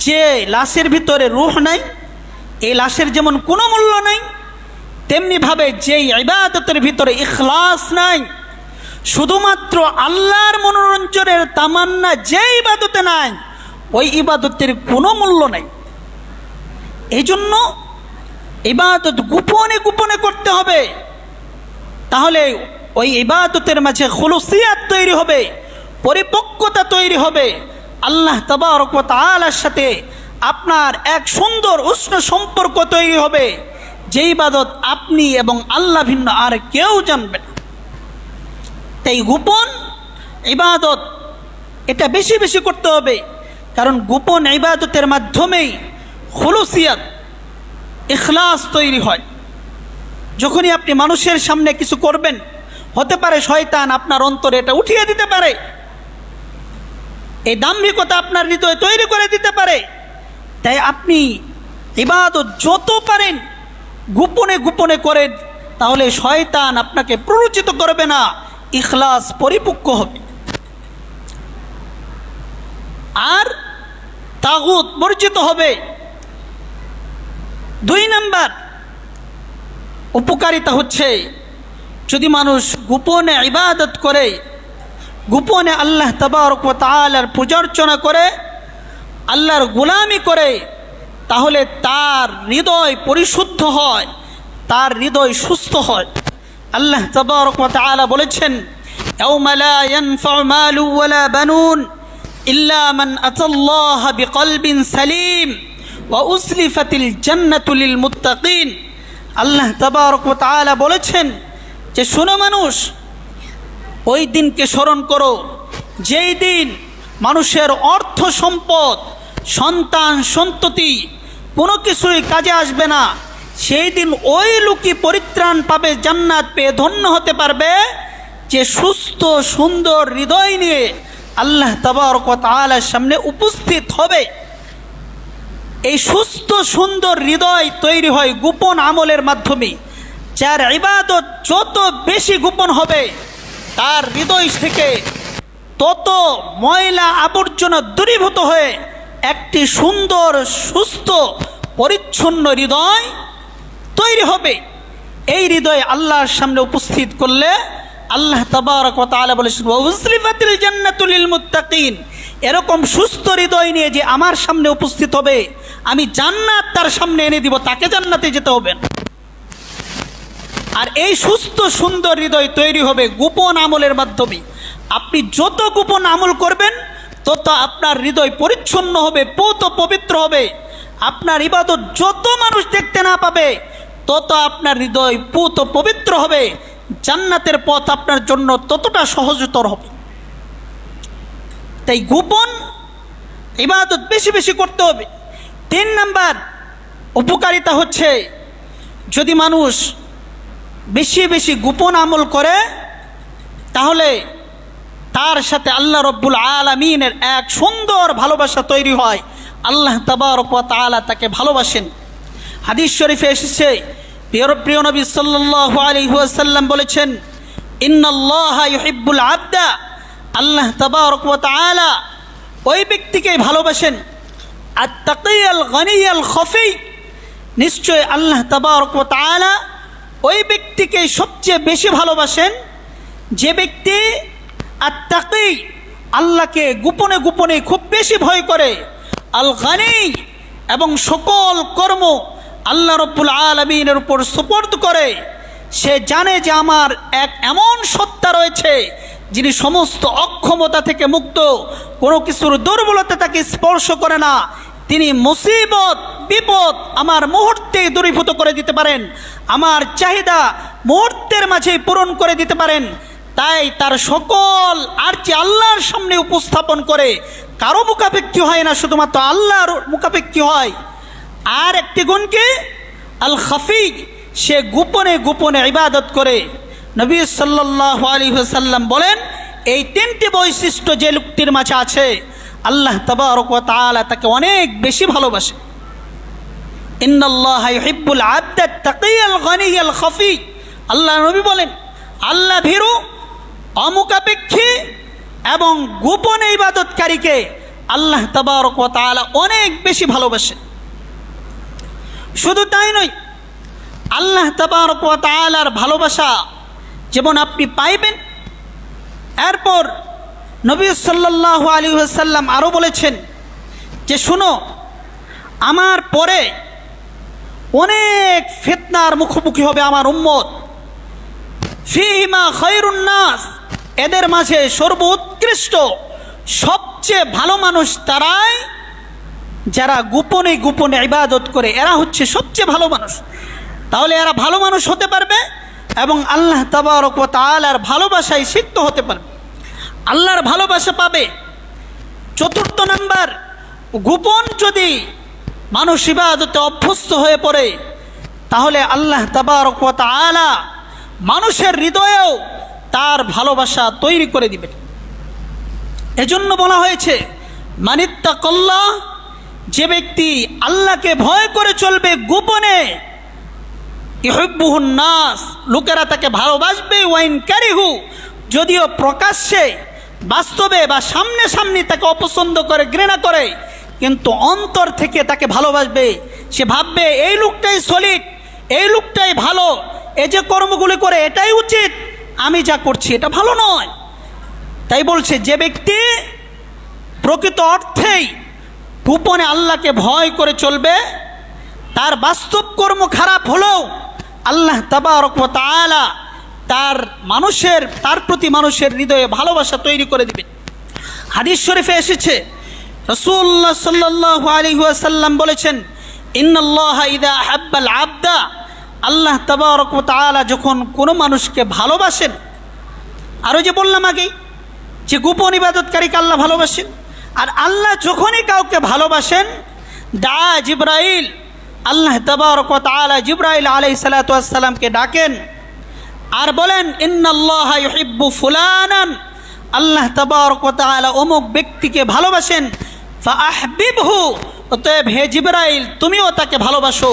যে লাশের ভিতরে রূহ নাই, এই লাশের যেমন কোনো মূল্য নাই, তেমনিভাবে যেই ইবাদতের ভিতরে ইখলাস নাই, শুধুমাত্র আল্লাহর মনোরঞ্জনের তামান্না যে ইবাদতে নাই, ওই ইবাদতের কোনো মূল্য নাই। এই জন্য ইবাদত গোপনে গোপনে করতে হবে, তাহলে ওই ইবাদতের মাঝে খুলুসিয়াত তৈরি হবে, পরিপক্কতা তৈরি হবে। আল্লাহ তাবারক ওয়া তাআলার সাথে আপনার এক সুন্দর উষ্ণ সম্পর্ক তৈরি হবে, যে ইবাদত আপনি এবং আল্লাহ ভিন্ন আর কেউ জানবে না। তাই গোপন ইবাদত এটা বেশি বেশি করতে হবে, কারণ গোপন ইবাদতের মাধ্যমেই খুলুসিয়াত, ইখলাস তৈরি হয়। যখনই আপনি মানুষের সামনে কিছু করবেন, হতে পারে শয়তান আপনার অন্তরে এটা উঠিয়ে দিতে পারে, এই দাম্ভিকতা আপনার হৃদয়ে তৈরি করে দিতে পারে। তাই আপনি ইবাদত যত পারেন গোপনে গোপনে করেন, তাহলে শয়তান আপনাকে প্ররোচিত করবে না, ইখলাস পরিপক্ক হবে। আর তাগুত বর্জিত হবে। 2 নাম্বার উপকারিতা হচ্ছে, যদি মানুষ গোপনে ইবাদত করে, গোপনে আল্লাহ তাবারক ওয়া তাআলার পূজার্চনা করে, আল্লাহর গোলামি করে, তাহলে তার হৃদয় পরিশুদ্ধ হয়, তার হৃদয় সুস্থ হয়। আল্লাহ তাবারক ওয়া তাআলা বলেছেন, ইয়াউমা লা ইয়ানফাউ মালু ওয়ালা বানুন ইল্লা মান আতাল্লাহা বিকলবিন সালিম ওয়া উজলিফাতিল জান্নাতু লিল মুত্তাকিন। আল্লাহ তাবারক ওয়া তাআলা বলেছেন যে, শোনো মানুষ, ওই দিনকে স্মরণ করো যেই দিন মানুষের অর্থ সম্পদ, সন্তান সন্ততি কোনো কিছুই কাজে আসবে না। সেই দিন ওই লোকই পরিত্রাণ পাবে, জান্নাত পেয়ে ধন্য হতে পারবে, যে সুস্থ সুন্দর হৃদয় নিয়ে আল্লাহ তাবারক ওয়া তাআলার সামনে উপস্থিত হবে। এই সুস্থ সুন্দর হৃদয় তৈরি হয় গোপন আমলের মাধ্যমে। যার ইবাদত যত বেশি গোপন হবে, তার হৃদয় থেকে তত ময়লা আবর্জনা দূরীভূত হয়ে একটি সুন্দর সুস্থ পরিচ্ছন্ন হৃদয় তৈরি হবে। এই হৃদয় আল্লাহর সামনে উপস্থিত করলে আল্লাহ তাবারক ওয়া তাআলা বলেছেন, ওয়া উজলিফাতিল জান্নাতু লিল মুত্তাকিন। এরকম সুস্থ হৃদয় নিয়ে যে আমার সামনে উপস্থিত হবে, আমি জান্নাত তার সামনে এনে দিব, তাকে জান্নাতে যেতে হবে না। আর এই সুস্থ সুন্দর হৃদয় তৈরি হবে গোপন আমলের মাধ্যমে। আপনি যত গোপন আমল করবেন, তত আপনার হৃদয় পরিচ্ছন্ন হবে, পৌত পবিত্র হবে। আপনার ইবাদত যত মানুষ দেখতে না পাবে, তত আপনার হৃদয় পৌত পবিত্র হবে। জান্নাতের পথ আপনার জন্য ততটা সহজতর হবে। তাই গোপন ইবাদত বেশি বেশি করতে হবে। 3 নাম্বার উপকারিতা হচ্ছে, যদি মানুষ বেশি বেশি গোপন আমল করে, তাহলে তার সাথে আল্লাহ রব্বুল আলামিনের এক সুন্দর ভালোবাসা তৈরি হয়। আল্লাহ তাবারক ওয়া তাআলা তাকে ভালোবাসেন। হাদিস শরীফে এসেছে, প্রিয় নবী সাল্লাল্লাহু আলাইহি ওয়াসাল্লাম বলেছেন, ইন্নাল্লাহা ইউহিব্বুল আবদা, আল্লাহ তাবারক ওয়া তাআলা ওই ব্যক্তিকে ভালোবাসেন, আত-তাকিয়াল গনিয়াল খফি, নিশ্চয় আল্লাহ তাবারক ওয়া তাআলা ওই ব্যক্তিকে সবচেয়ে বেশি ভালোবাসেন যে ব্যক্তি আত-তাকি, আল্লাহকে গোপনে গোপনে খুব বেশি ভয় করে, আল গনি, এবং সকল কর্ম আল্লাহ রব্বুল আলামিনের উপর সুপর্দ করে। সে জানে যে আমার এক এমন সত্তা রয়েছে যিনি সমস্ত অক্ষমতা থেকে মুক্ত, কোনো কিছুর দুর্বলতা তাকে স্পর্শ করে না। তিনি মুসিবত বিপদ আমার মুহূর্তে দূরীভূত করে দিতে পারেন, আমার চাহিদা মুহূর্তের মাঝেই পূরণ করে দিতে পারেন। তাই তার সকল আরজি আল্লাহর সামনে উপস্থাপন করে, কারো মুখাপেক্ষী হয় না, শুধুমাত্র আল্লাহর মুখাপেক্ষী হয়। আর একটি গুণকে আল খাফি, সে গোপনে গোপনে ইবাদত করে। নবী সাল্লাল্লাহু আলাইহি ওয়াসাল্লাম বলেন, এই 3টি বৈশিষ্ট্য যে লোকটির মাঝে আছে, আল্লাহ তাবারক ওয়া তাআলা তাকে অনেক বেশি ভালোবাসে। ইন্নাল্লাহা ইউহিব্বুল আবদা আত-তাকিয়াল গনিয়াল খাফি। আল্লাহ নবী বলেন, আল্লাহ ভীরু, অমুখাপেক্ষী এবং গোপনে ইবাদতকারীকে আল্লাহ তাবারক ওয়া তাআলা অনেক বেশি ভালোবাসে। শুধু তাই নয়, আল্লাহ তাবারক ওয়া তাআলার ভালোবাসা যেমন আপনি পাইবেন, এরপর নবী সাল্লাল্লাহু আলাইহি ওয়াসাল্লাম আরও বলেছেন যে শোনো, আমার পরে অনেক ফিতনার মুখোমুখি হবে আমার উম্মত, ফিহিমা খায়রুন নাস, এদের মাঝে সর্বোৎকৃষ্ট সবচেয়ে ভালো মানুষ তারাই যারা গোপনে গোপনে ইবাদত করে, এরা হচ্ছে সবচেয়ে ভালো মানুষ। তাহলে এরা ভালো মানুষ হতে পারবে এবং আল্লাহ তাবারক ওয়া তাআলার ভালোবাসায় সিক্ত হতে পারবে, আল্লাহর ভালোবাসা পাবে। চতুর্থ নাম্বার, গোপন যদি মানুষ ইবাদতে অভ্যস্ত হয়ে পড়ে তাহলে আল্লাহ তাবারক ওয়া তাআলা মানুষের হৃদয়েও তার ভালোবাসা তৈরি করে দিবেন। এজন্য বলা হয়েছে মানিত্তাকাল্লাহ, যে ব্যক্তি আল্লাহকে ভয় করে চলবে গোপনে, ইউহিব্বুহুন নাস, লোকেরা তাকে ভালোবাসবে, ওয়াইন কারিহু, যদিও প্রকাশ্যে বাস্তবে বা সামনে সামনে তাকে অপছন্দ করে, ঘৃণা করে, কিন্তু অন্তর থেকে তাকে ভালোবাসবে। সে ভাববে এই লোকটাই সলিড, এই লোকটাই ভালো, এ যে কর্মগুলি করে এটাই উচিত, আমি যা করছি এটা ভালো নয়। তাই বলছে যে ব্যক্তি প্রকৃত অর্থেই গোপনে আল্লাহকে ভয় করে চলবে, তার বাস্তব কর্ম খারাপ হলেও আল্লাহ তাবারক ওয়া তাআলা তার প্রতি মানুষের হৃদয়ে ভালোবাসা তৈরি করে দিবেন। হাদিস শরীফে এসেছে, রাসূলুল্লাহ সাল্লাল্লাহু আলাইহি ওয়াসাল্লাম বলেছেন, ইন্নাল্লাহা ইযা আহাব্বাল আবদা, আল্লাহ তাবারক ওয়া তাআলা যখন কোনো মানুষকে ভালোবাসেন, আরও যে বললাম আগেই যে গোপন ইবাদতকারীকে আল্লাহ ভালোবাসেন, আর আল্লাহ যখনই কাউকে ভালোবাসেন, দা জিবরাইল, আল্লাহ তাবারক ওয়া তাআলা জিবরাইল আলাইহিস সালাতু ওয়াস সালামকে ডাকেন আর বলেন, ইন্নাল্লাহা ইউহিব্বু ফুলানান, আল্লাহ তাবারক ওয়া তাআলা অমুক ব্যক্তিকে ভালোবাসেন, ফাআহবিবহু, অতএব হে জিবরাইল তুমিও তাকে ভালোবাসো।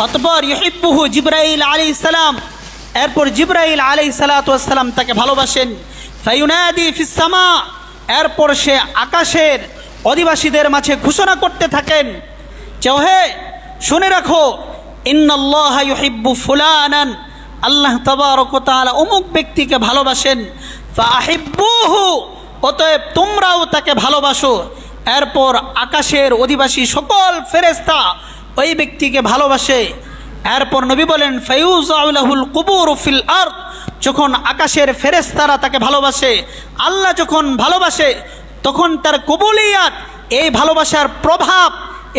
অতঃপর ইউহিব্বুহু জিবরাইল আলাইহিস সালাম, এরপর জিবরাইল আলাইহিস সালাতু ওয়াস সালাম তাকে ভালোবাসেন। ফায়ুনাদি ফিস সামা, এরপর সে আকাশের অধিবাসীদের মাঝে ঘোষণা করতে থাকেন যে হে শুনে রাখো, ইন্নাল্লাহা ইউহিব্বু ফুলানান, আল্লাহ তাবারক ওয়া তাআলা অমুক ব্যক্তিকে ভালোবাসেন, ফাআহিব্বুহু, অতএব তোমরাও তাকে ভালোবাসো। এরপর আকাশের অধিবাসী সকল ফেরেশতা ওই ব্যক্তিকে ভালোবাসে। এরপর নবী বলেন, ফায়ুযাউ লাহুল কুবুরু ফিল আরদ, যখন আকাশের ফেরেশতারা তাকে ভালোবাসে, আল্লাহ যখন ভালোবাসে, তখন তার কবুলিয়াত, এই ভালোবাসার প্রভাব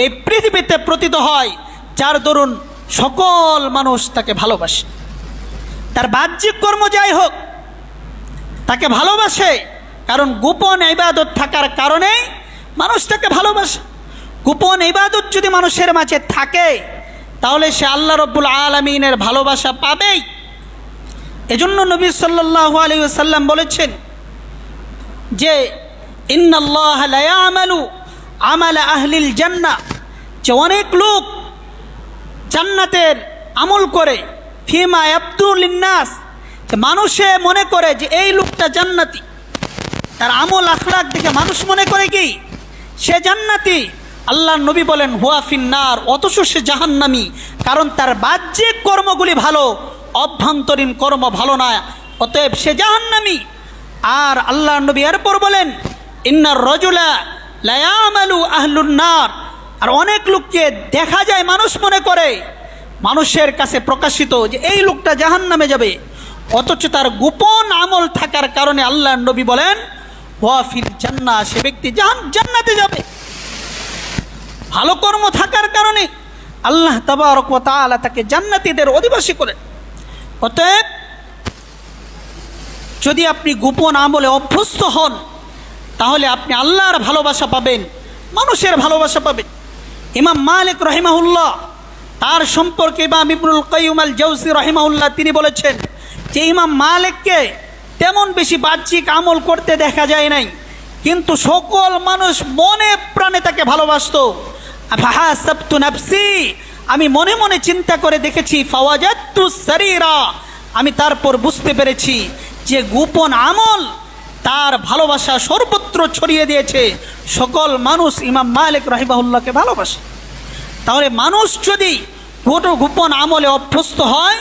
এই পৃথিবীতে প্রতীত হয়, যার দরুন সকল মানুষ তাকে ভালোবাসে। তার বাহ্যিক কর্ম যাই হোক তাকে ভালোবাসে, কারণ গোপন ইবাদত থাকার কারণে মানুষ তাকে ভালোবাসে। গোপন ইবাদত যদি মানুষের মাঝে থাকে তাহলে সে আল্লাহ রব্বুল আলামিনের ভালোবাসা পাবেই। এজন্য নবী সাল্লাল্লাহু আলাইহি ওয়াসাল্লাম বলেছেন যে ইন্নাল্লাহা লা ইয়ামালু আমালা আহলিল জান্নাহ, যে অনেক লোক জান্নাতের আমল করে, ফিমা ইয়াবদু লিন্নাস, যে মানুষে মনে করে যে এই লোকটা জান্নাতি, তার আমল আখলাক দেখে মানুষ মনে করে কি সে জান্নাতি। আল্লাহর নবী বলেন হুয়া ফিন্নার, অথচ সে জাহান্নামী, কারণ তার বাহ্যিক কর্মগুলি ভালো, অভ্যন্তরীণ কর্ম ভালো না, অতএব সে জাহান্নামী। আর আল্লাহর নবী এরপর বলেন ইন্নার রাজুলা লা ইয়ামালু আহলুন নার, আর অনেক লোককে দেখা যায় মানুষ মনে করে, মানুষের কাছে প্রকাশিত যে এই লোকটা জাহান্নামে যাবে, অথচ তার গোপন আমল থাকার কারণে আল্লাহর নবী বলেন ওয়া ফিল জান্নাহ, সে ব্যক্তি জান্নাতে যাবে। ভালো কর্ম থাকার কারণে আল্লাহ তাবারক ওয়া তাআলা তাকে জান্নাতীদের অধিবাসী করেন। অতএব যদি আপনি গোপন আমলে অভ্যস্ত হন তাহলে আপনি আল্লাহর ভালোবাসা পাবেন, মানুষের ভালোবাসা পাবেন। ইমাম মালিক রাহিমাহুল্লাহ তার সম্পর্কে ইমাম ইবনুল কাইয়্যিম আল জাওযী রাহিমাহুল্লাহ তিনি বলেছেন যে ইমাম মালিককে তেমন বেশি বাহ্যিক আমল করতে দেখা যায় নাই, কিন্তু সকল মানুষ মনে প্রাণে তাকে ভালোবাসতো। ফাহাসাবতু নাফসি, আমি মনে মনে চিন্তা করে দেখেছি, ফাওয়াজাদতু সারিরা, আমি তারপর বুঝতে পেরেছি যে গোপন আমল তার ভালোবাসা সর্বত্র ছড়িয়ে দিয়েছে। সকল মানুষ ইমাম মালিক রাহিমাহুল্লাহকে ভালোবাসে। তাহলে মানুষ যদি গোপন আমলে অভ্যস্ত হয়,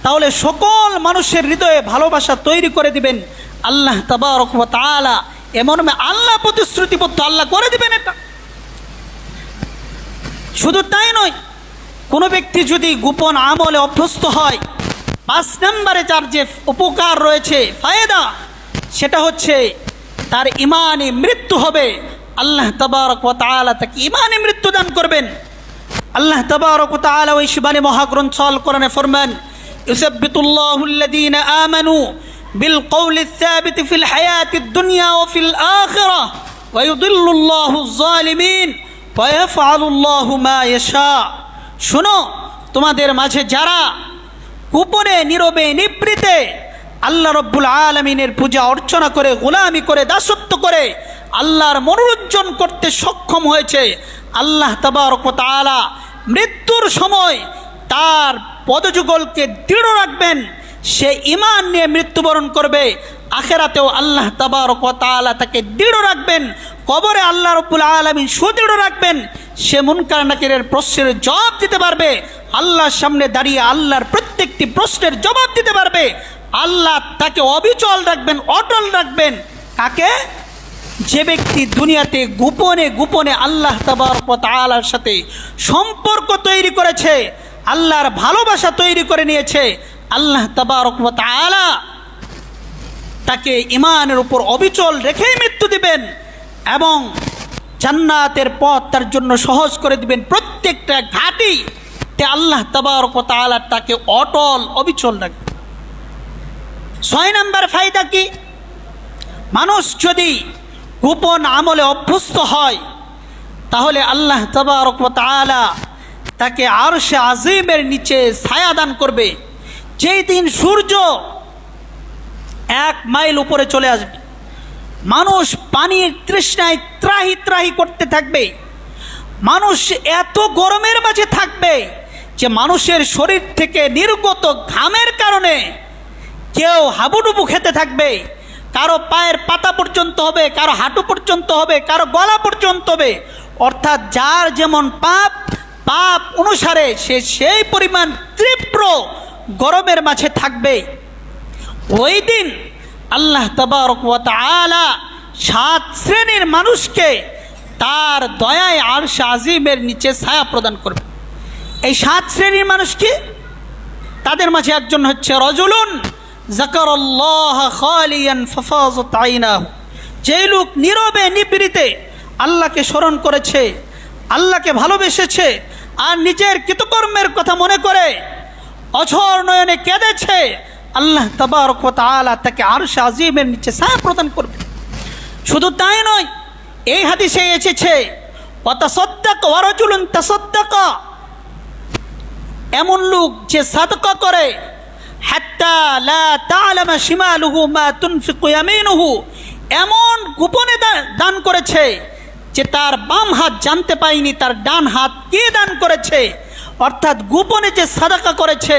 তাহলে সকল মানুষের হৃদয়ে ভালোবাসা তৈরি করে দিবেন আল্লাহ তাবারক ওয়া তাআলা। এমন আল্লাহ প্রতিশ্রুতিবদ্ধ, আল্লাহ করে দিবেন এটা। শুধু তাই নয়, কোনো ব্যক্তি যদি গোপন আমলে অভ্যস্ত হয়, 5 নম্বরে যার যে উপকার রয়েছে, ফায়দা, সেটা হচ্ছে তার ইমানে মৃত্যু হবে। আল্লাহ তাবারক ওয়া তাআলা তাকে ইমানে মৃত্যু দান করবেন। আল্লাহ তাবারক ওয়া তাআলা ওই শিবানী মহাগ্রন্থ আল কোরআনে ফরমান, ইউসাব্বিতুল্লাহু আল্লাযীনা আমানু বিল কওলি সাবিত ফিল হায়াতিদ দুনিয়া ওয়া ফিল আখিরাহ ওয়া ইউদিল্লুল্লাহু আয-যালিমিন ওয়া ইয়াফআলুল্লাহু মা ইয়াশা। শোনো, তোমাদের মাঝে যারা গোপনে নীরবে নিবৃতে আল্লাহ রব্বুল আলামিনের পূজা অর্চনা করে, গোলামি করে, দাসত্ব করে আল্লাহর মনোরঞ্জন করতে সক্ষম হয়েছে, আল্লাহ তাবারক ওয়া তাআলা মৃত্যুর সময় তার পদযুগলকে দৃঢ় রাখবেন। সে ঈমান নিয়ে মৃত্যুবরণ করবে। আখিরাতেও আল্লাহ তাবারক ওয়া তাআলা তাকে দৃঢ় রাখবেন। কবরে আল্লাহ রব্বুল আলামিন সুদৃঢ় রাখবেন। সে মুনকার নাকিরের প্রশ্নের জবাব দিতে পারবে। আল্লাহর সামনে দাঁড়িয়ে আল্লাহর প্রত্যেকটি প্রশ্নের জবাব দিতে পারবে। আল্লাহ তাকে অবিচল রাখবেন, অটল রাখবেন। কাকে? যে ব্যক্তি দুনিয়াতে গোপনে গোপনে আল্লাহ তাবারক ওয়া তাআলার সাথে সম্পর্ক তৈরি করেছে, আল্লাহর ভালোবাসা তৈরি করে নিয়েছে, আল্লাহ তাবারক ওয়া তাআলা তাকে ঈমানের উপর অবিচল রেখেই মৃত্যু দিবেন এবং জান্নাতের পথ তার জন্য সহজ করে দিবেন। প্রত্যেকটা ঘাটিতে আল্লাহ তাবারক ওয়া তাআলা তাকে অটল অবিচল রাখবেন। 6 নম্বর ফায়দা কি? মানুষ যদি গোপন আমলে অভ্যস্ত হয়, তাহলে আল্লাহ তাবারক ওয়া তাআলা তাকে আরশে আজিমের নিচে ছায়া দান করবে। যেই দিন সূর্য 1 মাইল উপরে চলে আসবে, মানুষ পানির তৃষ্ণায় ত্রাহি ত্রাহি করতে থাকবে। মানুষ এত গরমের মাঝে থাকবে যে মানুষের শরীর থেকে নির্গত ঘামের কারণে কেউ হাবুডুবু খেতে থাকবে। কারো পায়ের পাতা পর্যন্ত হবে, কারো হাঁটু পর্যন্ত হবে, কারো গলা পর্যন্ত হবে। অর্থাৎ যার যেমন পাপ অনুসারে সে সেই পরিমাণ তীব্র গরমের মাঝে থাকবে। ওই দিন আল্লাহ তাবারক ওয়া তাআলা 7 শ্রেণীর মানুষকে তার দয়ায় আরশে আজিমের নিচে ছায়া প্রদান করবে। এই 7 শ্রেণীর মানুষ কি? তাদের মাঝে একজন হচ্ছে রজুলুন যাকারাল্লাহ খালিয়ান ফাফাযাত আইনাহু। যেই লোক নীরবে নিবৃতে আল্লাহকে স্মরণ করেছে, আল্লাহকে ভালোবেসেছে, আর নিজের কৃতকর্মের কথা মনে করে অঝর নয়নে কেঁদেছে, আল্লাহ তাবারক ওয়া তাআলা তাকে আরশে আজিমের নিচে ছায়া প্রদান করবে। শুধু তাই নয়, এই হাদিসে এসেছে ওয়া তাসাদ্দাক ওয়া রাজুলুন তাসাদ্দাকা, এমন লোক যে সাদকা করে হাত্তা লা তা'লামা শিমালুহু মা তুনফিকু ইয়ামিনুহু, এমন গোপনে দান করেছে যে তার বাম হাত জানতে পায়নি তার ডান হাত কে দান করেছে। অর্থাৎ গোপনে যে সাদাকা করেছে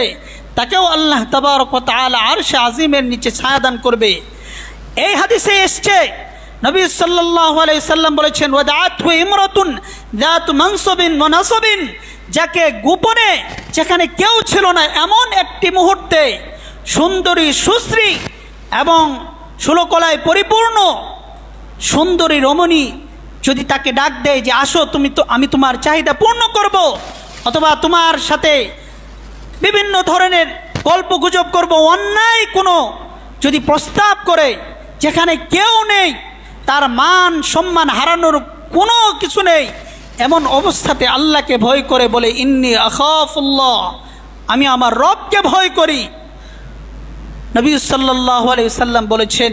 তাকেও আল্লাহ তাবারক ওয়া তাআলা আরশে আজিমের নিচে ছায়া দান করবে। এই হাদিসে এসছে নবী সাল্লাল্লাহু আলাইহি সাল্লাম বলেছেন, ওয়াদাআতহু ইমরাতুন যাতু মানসাবিন ওয়া নাসাবিন, যাকে গোপনে যেখানে কেউ ছিল না এমন একটি মুহূর্তে সুন্দরী সুশ্রী এবং ষোলকলায় পরিপূর্ণ সুন্দরী রমণী যদি তাকে ডাক দেয় যে আসো আমি তোমার চাহিদা পূর্ণ করব, অথবা তোমার সাথে বিভিন্ন ধরনের গল্প গুজব করব, অন্যায় কোনো যদি প্রস্তাব করে, যেখানে কেউ নেই, তার মান সম্মান হারানোর কোনো কিছু নেই, এমন অবস্থাতে আল্লাহকে ভয় করে বলে ইন্নী আখাফুল্লাহ, আমি আমার রবকে ভয় করি, নবী সাল্লাল্লাহু আলাইহি সাল্লাম বলেছেন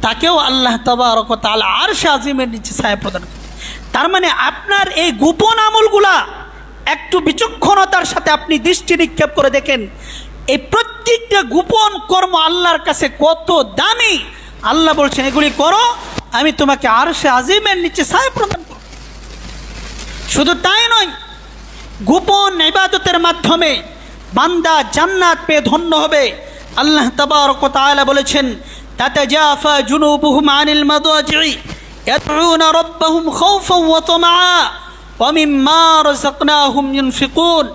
তাকেও আল্লাহ তাবারক ওয়া তাআলা আরশে আজিমের নিচে ছায়া প্রদান করে। তার মানে আপনার এই গোপন আমলগুলা একটু বিচক্ষণতার সাথে আপনি দৃষ্টি নিক্ষেপ করে দেখেন, এই প্রত্যেকটা গোপন কর্ম আল্লাহর কাছে কত দামি। আল্লাহ বলছেন এগুলি করো, আমি তোমাকে আরশে আজিমের নিচে ছায়া প্রদান করব। শুধু তাই নয়, গোপন ইবাদতের মাধ্যমে বান্দা জান্নাত পেয়ে ধন্য হবে। আল্লাহ তাবারক ওয়া তাআলা বলেছেন, তাতাজাফা জুনুবুহুম আনিল মাদাজি'i ইয়াদউনা রাব্বাহুম খাওফান ওয়া তামাআ ওয়া মিম্মা রাযাকনাহুম ইউনফিকুন।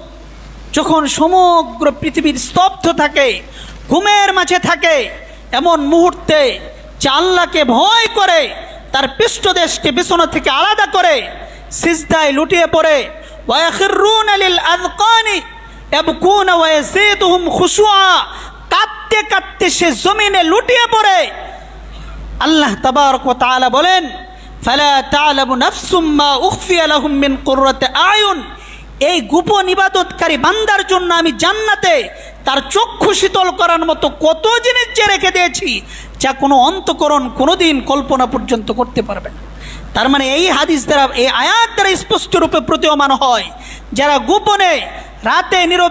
যখন সমগ্র পৃথিবীর স্তব্ধ থাকে, ঘুমের মাঝে থাকে, এমন মুহূর্তে যে আল্লাহকে ভয় করে তার পৃষ্ঠদেশকে বিছানা থেকে আলাদা করে সিজদায় লুটিয়ে পড়ে, ওয়া ইয়াখিরুনা লিল আযকানি ইয়াবকুনা ওয়া ইয়াজিদুহুম খুশুআ, কাঁদতে কাঁদতে সে জমিনে লুটিয়ে পড়ে। আল্লাহ তাবারক ওয়া তাআলা বলেন, ফালা তা'লামু নাফসুম মা উখফিয়া লাহুম মিন কুররাতি আয়ুন, এই গোপন ইবাদতকারী বান্দার জন্য আমি জান্নাতে তার চক্ষু শীতল করার মতো কত জিনিস যে রেখে দিয়েছি, যা কোনো অন্তঃকরণ কোনোদিন কল্পনা পর্যন্ত করতে পারবে না। তার মানে এই হাদিস দ্বারা, এই আয়াত দ্বারা স্পষ্ট রূপে প্রতীয়মান হয়, যারা গোপনে রাতে নীরবে